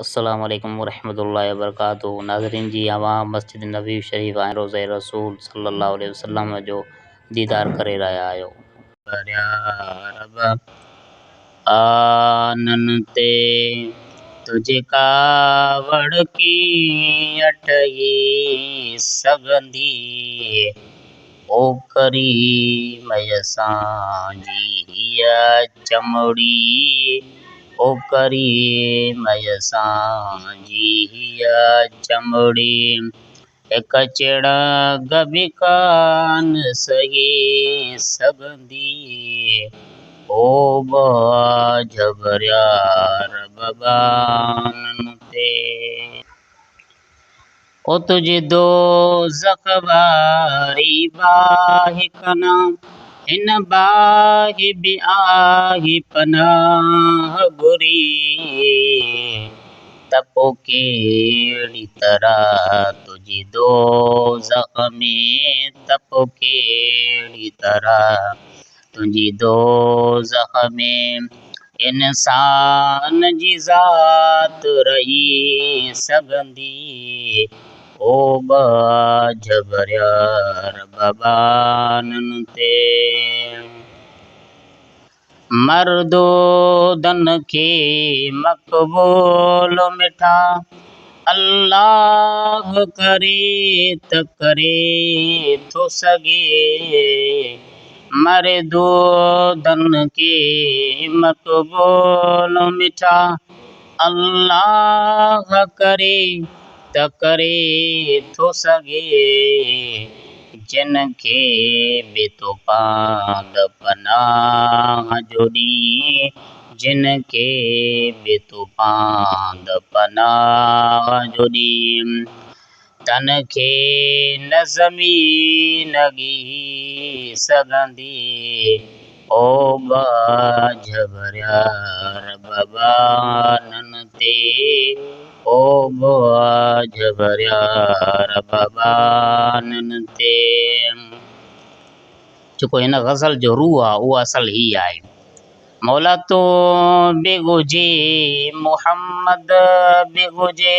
अस्सलाम वालेकुम वरहमतुल्लाहि वबरकातुहू। नाज़रीन जी, अवां मस्जिद नबी शरीफ़ ऐं रोज़े रसूल सल्लल्लाहु अलैहि वसल्लम जो दीदार करे रहिया आहियो। भरिया रब आनन ते तुझे कावड़ की अठई सघंदी ओ करीम असांजी हीअ चमड़ी ओ करीम असांजी हीअ चमड़ी हिक चिड़ग बि कान सही सघंदी ओ बाजबरिया रबानन ते ओ तुझे दोज़ख वारी बाहि कना हिन बाहि बि आही पनाह घुरी त पोइ कहिड़ी तरह तुझी दोज़ख में त पोइ कहिड़ी तरह तुंहिंजी दोज़ख में इंसान जी ज़ात रही सघंदी ओ बाजबरिया रबानन ते मर्दोदन खे मक़बूल मिठा अल्लाह करे त करे थो सघे मर्दोदन खे मक़बूल मिठा अल्लाह करे त करे थो सघे जिन खे बि तो पांद पनाह जो ॾींहुं जिन खे बि तो पांद पनाह जो ॾींहुं तन खे न ज़मीन ॻी सघंदी ओ बाजबरिया रबानन ते ओ बाजबरिया रबानन ते। जेको हिन ग़ज़ल जो रूह आहे उहा असल ही आहे, मौला तो बि घुजे मुहम्मद बि घुजे